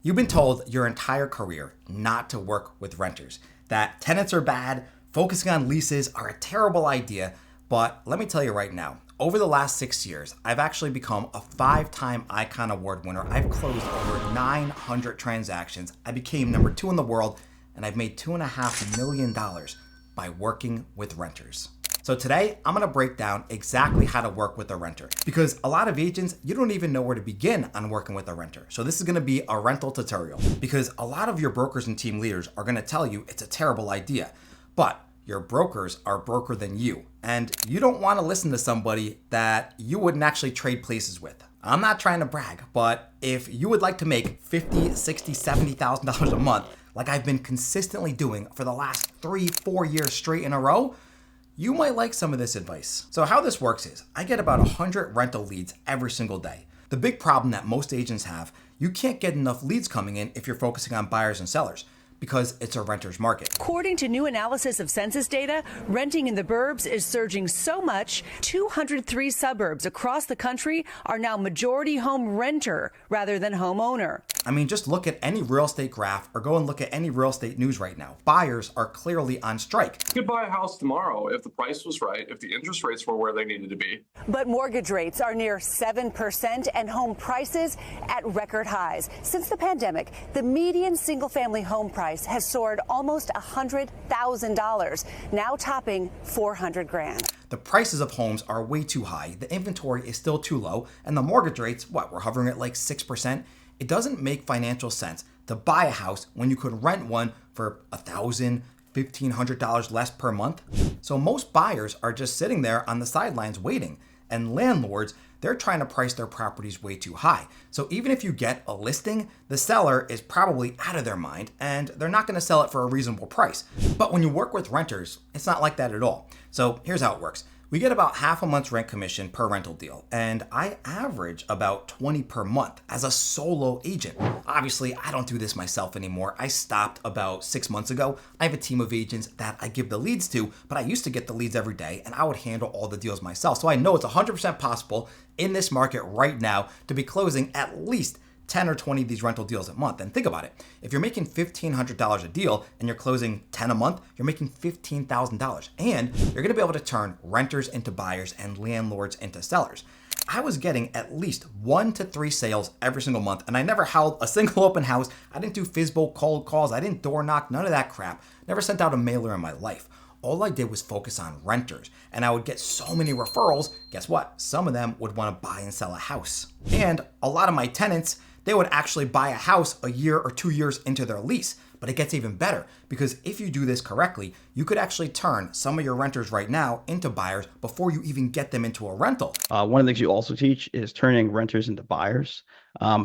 You've been told your entire career not to work with renters, that tenants are bad, focusing on leases are a terrible idea, but let me tell you right now, over the last 6 years, I've actually become a 5-time Icon Award winner. I've closed over 900 transactions. I became number 2 in the world, and I've made $2.5 million by working with renters. So today, I'm gonna break down exactly how to work with a renter, because a lot of agents, you don't even know where to begin on working with a renter. So this is gonna be a rental tutorial, because a lot of your brokers and team leaders are gonna tell you it's a terrible idea, but your brokers are broker than you, and you don't wanna listen to somebody that you wouldn't actually trade places with. I'm not trying to brag, but if you would like to make $50,000, $60,000, $70,000 a month, like I've been consistently doing for the last 3-4 years straight in a row, you might like some of this advice. So how this works is, I get about 100 rental leads every single day. The big problem that most agents have, you can't get enough leads coming in if you're focusing on buyers and sellers, because it's a renter's market. According to new analysis of census data, renting in the burbs is surging so much, 203 suburbs across the country are now majority home renter rather than homeowner. I mean, just look at any real estate graph or go and look at any real estate news right now. Buyers are clearly on strike. You could buy a house tomorrow if the price was right, if the interest rates were where they needed to be. But mortgage rates are near 7% and home prices at record highs. Since the pandemic, the median single-family home price has soared almost $100,000, now topping $400,000. The prices of homes are way too high, the inventory is still too low, and the mortgage rates, we're hovering at like 6%. It doesn't make financial sense to buy a house when you could rent one for $1,000, $1,500 less per month. So most buyers are just sitting there on the sidelines waiting, and landlords, they're trying to price their properties way too high. So even if you get a listing, the seller is probably out of their mind and they're not gonna sell it for a reasonable price. But when you work with renters, it's not like that at all. So here's how it works. We get about half a month's rent commission per rental deal, and I average about 20 per month as a solo agent. Obviously, I don't do this myself anymore. I stopped about 6 months ago. I have a team of agents that I give the leads to, but I used to get the leads every day and I would handle all the deals myself. So I know it's 100% possible in this market right now to be closing at least 10 or 20 of these rental deals a month. And think about it. If you're making $1,500 a deal and you're closing 10 a month, you're making $15,000. And you're gonna be able to turn renters into buyers and landlords into sellers. I was getting at least 1 to 3 sales every single month, and I never held a single open house. I didn't do FISBO cold calls. I didn't door knock, none of that crap. Never sent out a mailer in my life. All I did was focus on renters, and I would get so many referrals. Guess what? Some of them would want to buy and sell a house. And a lot of my tenants, they would actually buy a house a year or 2 years into their lease. But it gets even better, because if you do this correctly, you could actually turn some of your renters right now into buyers before you even get them into a rental. One of the things you also teach is turning renters into buyers.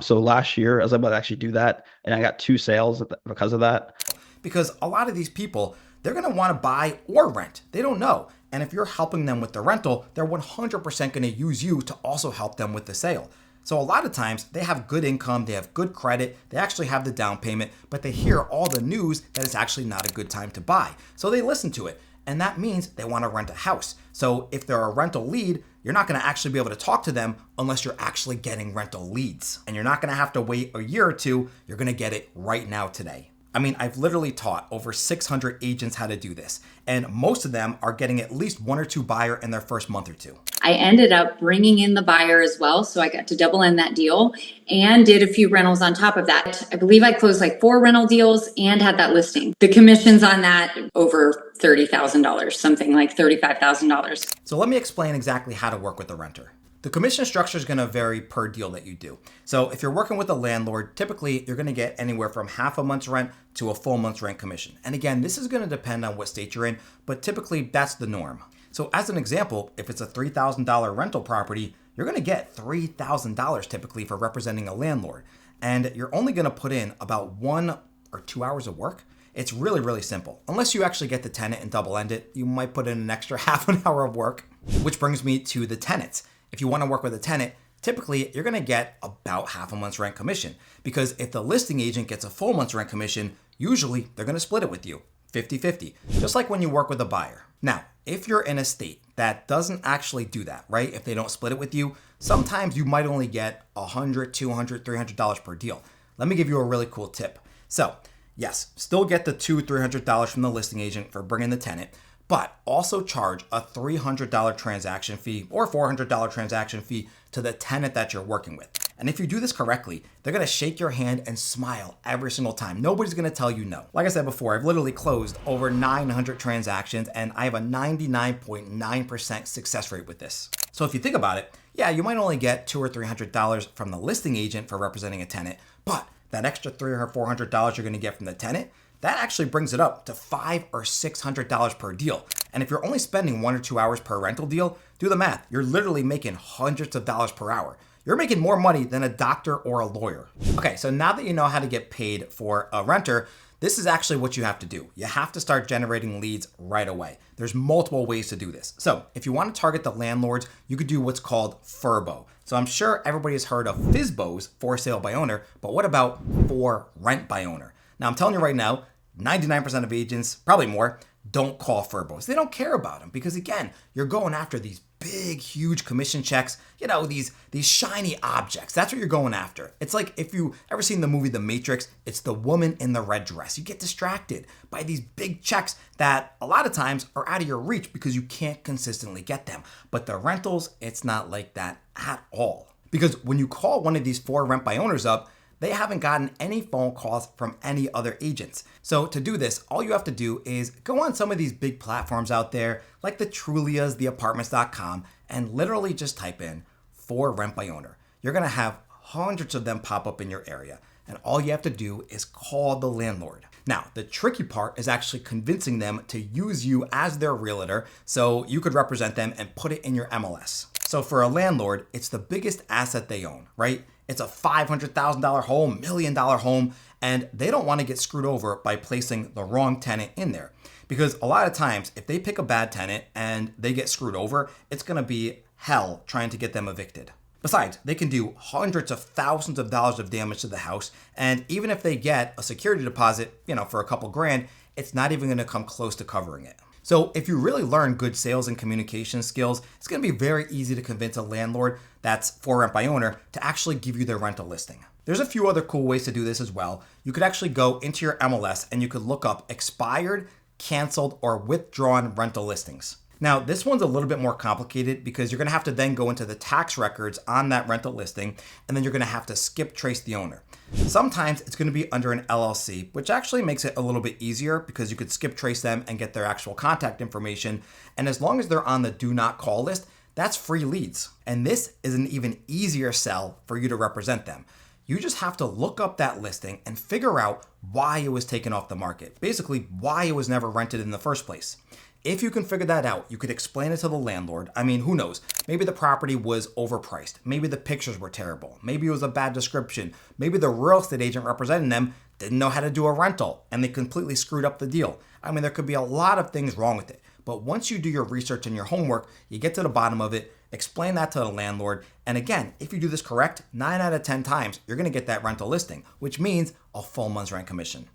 So last year, I was able to actually do that, and I got 2 sales because of that. Because a lot of these people, they're gonna wanna buy or rent. They don't know. And if you're helping them with the rental, they're 100% gonna use you to also help them with the sale. So a lot of times they have good income, they have good credit, they actually have the down payment, but they hear all the news that it's actually not a good time to buy. So they listen to it, and that means they wanna rent a house. So if they're a rental lead, you're not gonna actually be able to talk to them unless you're actually getting rental leads. And you're not gonna have to wait a year or two, you're gonna get it right now today. I mean, I've literally taught over 600 agents how to do this, and most of them are getting at least 1 or 2 buyer in their first month or 2. I ended up bringing in the buyer as well, so I got to double in that deal and did a few rentals on top of that. I believe I closed like 4 rental deals and had that listing. The commissions on that over $30,000, something like $35,000. So let me explain exactly how to work with a renter. The commission structure is going to vary per deal that you do. So if you're working with a landlord, typically you're going to get anywhere from half a month's rent to a full month's rent commission. And again, this is going to depend on what state you're in, but typically that's the norm. So as an example, if it's a $3,000 rental property, you're going to get $3,000 typically for representing a landlord. And you're only going to put in about 1 or 2 hours of work. It's really, really simple. Unless you actually get the tenant and double end it, you might put in an extra half an hour of work, which brings me to the tenants. If you want to work with a tenant, typically you're going to get about half a month's rent commission, because if the listing agent gets a full month's rent commission, usually they're going to split it with you, 50-50, just like when you work with a buyer. Now, if you're in a state that doesn't actually do that, right? If they don't split it with you, sometimes you might only get $100, $200, $300 per deal. let me give you a really cool tip. So yes, still get the $200-300 from the listing agent for bringing the tenant, but also charge a $300 transaction fee or $400 transaction fee to the tenant that you're working with. And if you do this correctly, they're gonna shake your hand and smile every single time. Nobody's gonna tell you no. Like I said before, I've literally closed over 900 transactions and I have a 99.9% success rate with this. So if you think about it, yeah, you might only get $200 or $300 from the listing agent for representing a tenant, but that extra $300 or $400 you're gonna get from the tenant, that actually brings it up to $500 or $600 per deal. And if you're only spending 1 or 2 hours per rental deal, do the math. You're literally making hundreds of dollars per hour. You're making more money than a doctor or a lawyer. Okay, so now that you know how to get paid for a renter, this is actually what you have to do. You have to start generating leads right away. There's multiple ways to do this. So if you want to target the landlords, you could do what's called FRBO. So I'm sure everybody has heard of FSBOs, for sale by owner, but what about for rent by owner? Now I'm telling you right now, 99% of agents, probably more, don't call FRBOs. They don't care about them because again, you're going after these big, huge commission checks, you know, these shiny objects. That's what you're going after. It's like if you ever seen the movie The Matrix, it's the woman in the red dress. You get distracted by these big checks that a lot of times are out of your reach because you can't consistently get them. But the rentals, it's not like that at all. Because when you call one of these for rent by owners up, they haven't gotten any phone calls from any other agents. So to do this, all you have to do is go on some of these big platforms out there, like the Trulias, the apartments.com, and literally just type in for rent by owner. You're gonna have hundreds of them pop up in your area. And all you have to do is call the landlord. Now, the tricky part is actually convincing them to use you as their realtor so you could represent them and put it in your MLS. So for a landlord, it's the biggest asset they own, right? It's a $500,000 home, $1 million home, and they don't want to get screwed over by placing the wrong tenant in there. Because a lot of times, if they pick a bad tenant and they get screwed over, it's going to be hell trying to get them evicted. Besides, they can do hundreds of thousands of dollars of damage to the house, and even if they get a security deposit, for a couple grand, it's not even going to come close to covering it. So if you really learn good sales and communication skills, it's going to be very easy to convince a landlord that's for rent by owner to actually give you their rental listing. There's a few other cool ways to do this as well. You could actually go into your MLS and you could look up expired, canceled, or withdrawn rental listings. Now, this one's a little bit more complicated because you're going to have to then go into the tax records on that rental listing, and then you're going to have to skip trace the owner. Sometimes it's going to be under an LLC, which actually makes it a little bit easier because you could skip trace them and get their actual contact information. And as long as they're on the do not call list, that's free leads. And this is an even easier sell for you to represent them. You just have to look up that listing and figure out why it was taken off the market. Basically, why it was never rented in the first place. If you can figure that out, you could explain it to the landlord. I mean, who knows? Maybe the property was overpriced. Maybe the pictures were terrible. Maybe it was a bad description. Maybe the real estate agent representing them didn't know how to do a rental and they completely screwed up the deal. I mean, there could be a lot of things wrong with it. But once you do your research and your homework, you get to the bottom of it, explain that to the landlord. And again, if you do this correct, 9 out of 10 times, you're going to get that rental listing, which means a full month's rent commission.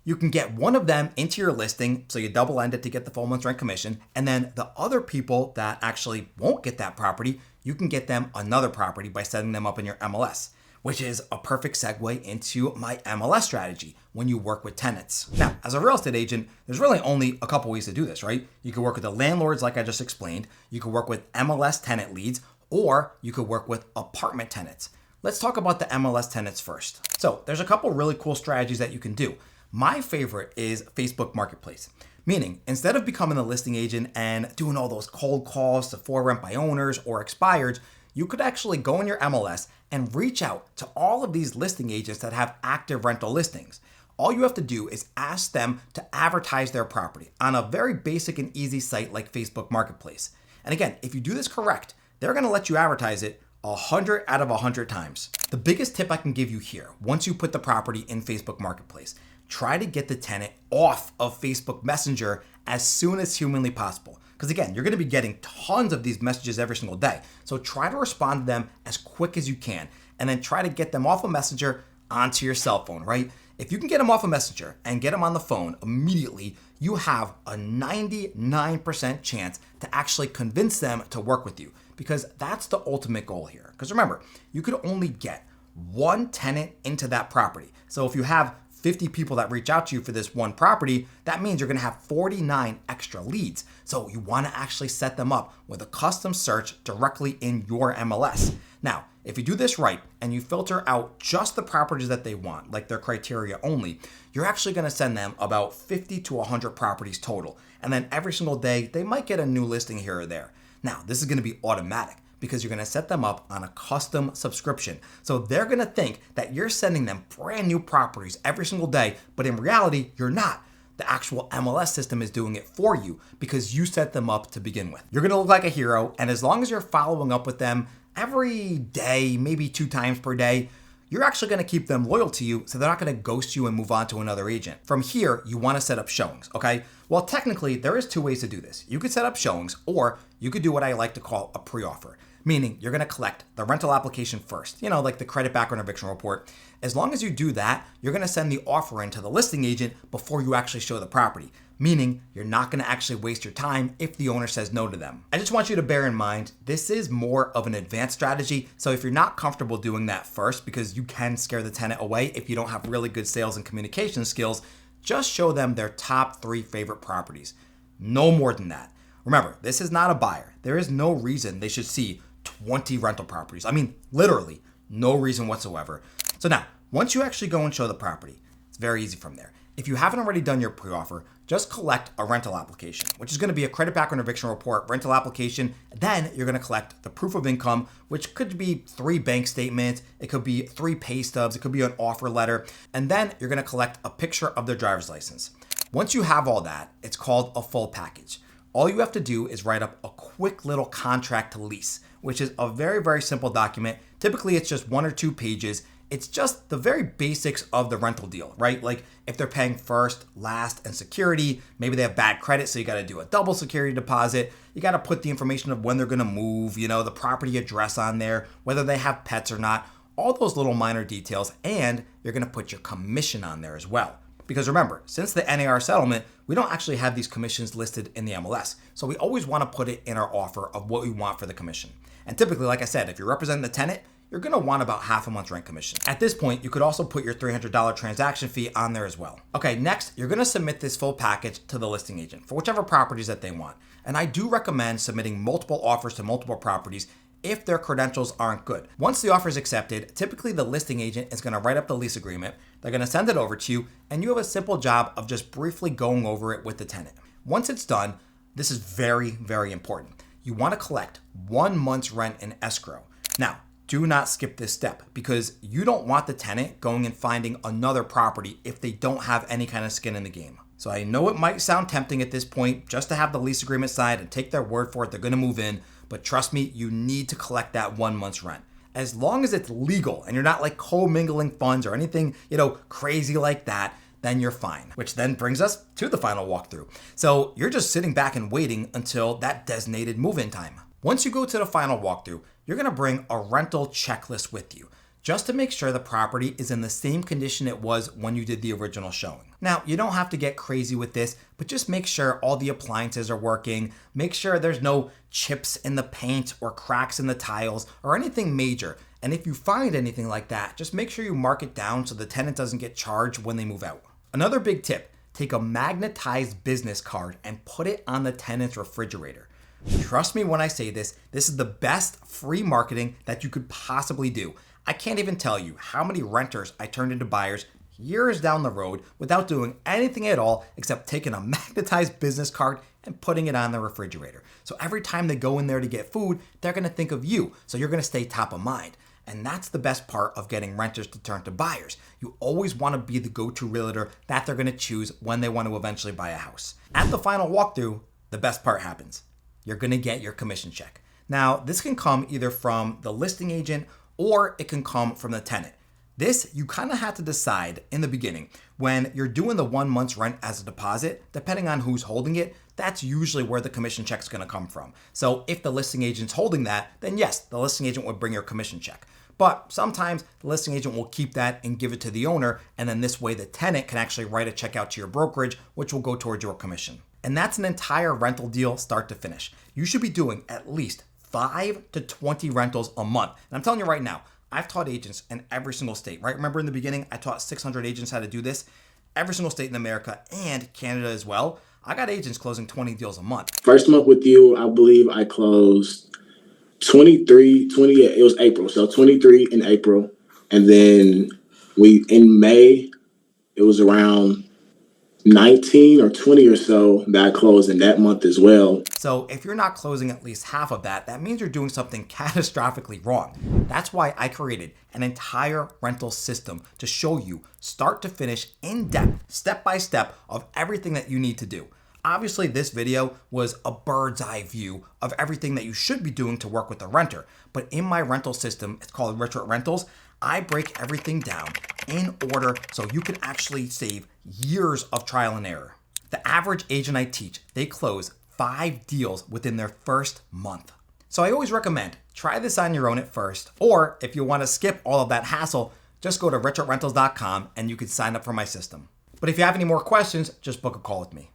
You can get one of them into your listing, so you double end it to get the full month's rent commission, and then the other people that actually won't get that property, you can get them another property by setting them up in your MLS, which is a perfect segue into my MLS strategy when you work with tenants. Now, as a real estate agent, there's really only a couple ways to do this, right? You can work with the landlords like I just explained, you can work with MLS tenant leads, or you could work with apartment tenants. Let's talk about the MLS tenants first. So there's a couple really cool strategies that you can do. My favorite is Facebook Marketplace, meaning instead of becoming a listing agent and doing all those cold calls to for rent by owners or expireds, you could actually go in your MLS and reach out to all of these listing agents that have active rental listings. All you have to do is ask them to advertise their property on a very basic and easy site like Facebook Marketplace. And again, if you do this correct, they're going to let you advertise it 100 out of 100 times. The biggest tip I can give you here, once you put the property in Facebook Marketplace, try to get the tenant off of Facebook Messenger as soon as humanly possible. Because again, you're going to be getting tons of these messages every single day. So try to respond to them as quick as you can, and then try to get them off of Messenger onto your cell phone, right? If you can get them off of Messenger and get them on the phone immediately, you have a 99% chance to actually convince them to work with you, because that's the ultimate goal here. Because remember, you could only get one tenant into that property. So if you have 50 people that reach out to you for this one property, that means you're gonna have 49 extra leads. So you wanna actually set them up with a custom search directly in your MLS. Now, if you do this right and you filter out just the properties that they want, like their criteria only, you're actually gonna send them about 50 to 100 properties total. And then every single day, they might get a new listing here or there. Now, this is gonna be automatic because you're gonna set them up on a custom subscription. So they're gonna think that you're sending them brand new properties every single day, but in reality, you're not. The actual MLS system is doing it for you because you set them up to begin with. You're gonna look like a hero, and as long as you're following up with them every day, maybe 2 times per day, you're actually gonna keep them loyal to you, so they're not gonna ghost you and move on to another agent. From here, you wanna set up showings, okay? Well, technically, there is 2 ways to do this. You could set up showings, or you could do what I like to call a pre-offer, meaning you're gonna collect the rental application first, like the credit background eviction report. As long as you do that, you're gonna send the offer in to the listing agent before you actually show the property, meaning you're not gonna actually waste your time if the owner says no to them. I just want you to bear in mind, this is more of an advanced strategy, so if you're not comfortable doing that first, because you can scare the tenant away if you don't have really good sales and communication skills, just show them their top 3 favorite properties. No more than that. Remember, this is not a buyer. There is no reason they should see 20 rental properties. I mean, literally, no reason whatsoever. So now, once you actually go and show the property, it's very easy from there. If you haven't already done your pre-offer, just collect a rental application, which is gonna be a credit background eviction report rental application. Then you're gonna collect the proof of income, which could be 3 bank statements, it could be 3 pay stubs, it could be an offer letter, and then you're gonna collect a picture of their driver's license. Once you have all that, it's called a full package. All you have to do is write up a quick little contract to lease, which is a very, very simple document. Typically, it's just 1 or 2 pages. It's just the very basics of the rental deal, right? Like if they're paying first, last, and security, maybe they have bad credit, so you got to do a double security deposit. You got to put the information of when they're going to move, the property address on there, whether they have pets or not, all those little minor details, and you're going to put your commission on there as well. Because remember, since the NAR settlement, we don't actually have these commissions listed in the MLS. So we always want to put it in our offer of what we want for the commission. And typically, like I said, if you're representing the tenant, you're gonna want about half a month's rent commission. At this point, you could also put your $300 transaction fee on there as well. Okay, next, you're gonna submit this full package to the listing agent for whichever properties that they want. And I do recommend submitting multiple offers to multiple properties if their credentials aren't good. Once the offer is accepted, typically the listing agent is gonna write up the lease agreement, they're gonna send it over to you, and you have a simple job of just briefly going over it with the tenant. Once it's done, this is very, very important. You wanna collect 1 month's rent in escrow. Now, do not skip this step because you don't want the tenant going and finding another property if they don't have any kind of skin in the game. So I know it might sound tempting at this point just to have the lease agreement signed and take their word for it, they're gonna move in, but trust me, you need to collect that 1 month's rent. As long as it's legal and you're not like co-mingling funds or anything, crazy like that, then you're fine. Which then brings us to the final walkthrough. So you're just sitting back and waiting until that designated move-in time. Once you go to the final walkthrough, you're gonna bring a rental checklist with you, just to make sure the property is in the same condition it was when you did the original showing. Now, you don't have to get crazy with this, but just make sure all the appliances are working, make sure there's no chips in the paint or cracks in the tiles or anything major. And if you find anything like that, just make sure you mark it down so the tenant doesn't get charged when they move out. Another big tip, take a magnetized business card and put it on the tenant's refrigerator. Trust me when I say this is the best free marketing that you could possibly do. I can't even tell you how many renters I turned into buyers years down the road without doing anything at all except taking a magnetized business card and putting it on the refrigerator. So every time they go in there to get food, they're gonna think of you. So you're gonna stay top of mind. And that's the best part of getting renters to turn to buyers. You always wanna be the go-to realtor that they're gonna choose when they want to eventually buy a house. At the final walkthrough, the best part happens. You're gonna get your commission check. Now, this can come either from the listing agent or it can come from the tenant. This, you kind of have to decide in the beginning. When you're doing the 1 month's rent as a deposit, depending on who's holding it, that's usually where the commission check's gonna come from. So if the listing agent's holding that, then yes, the listing agent would bring your commission check. But sometimes the listing agent will keep that and give it to the owner, and then this way the tenant can actually write a check out to your brokerage, which will go towards your commission. And that's an entire rental deal start to finish. You should be doing at least 5 to 20 rentals a month. And I'm telling you right now, I've taught agents in every single state, right? Remember in the beginning, I taught 600 agents how to do this. Every single state in America and Canada as well. I got agents closing 20 deals a month. First month with you, I believe I closed 23, 20, it was April. So 23 in April. And then in May, it was around 19 or 20 or so that I closed in that month as well. So if you're not closing at least half of that, that means you're doing something catastrophically wrong. That's why I created an entire rental system to show you start to finish in depth, step by step of everything that you need to do. Obviously, this video was a bird's eye view of everything that you should be doing to work with a renter. But in my rental system, it's called Rich at Rentals, I break everything down in order so you can actually save years of trial and error. The average agent I teach, they close 5 deals within their first month. So I always recommend try this on your own at first, or if you want to skip all of that hassle, just go to richatrentals.com and you can sign up for my system. But if you have any more questions, just book a call with me.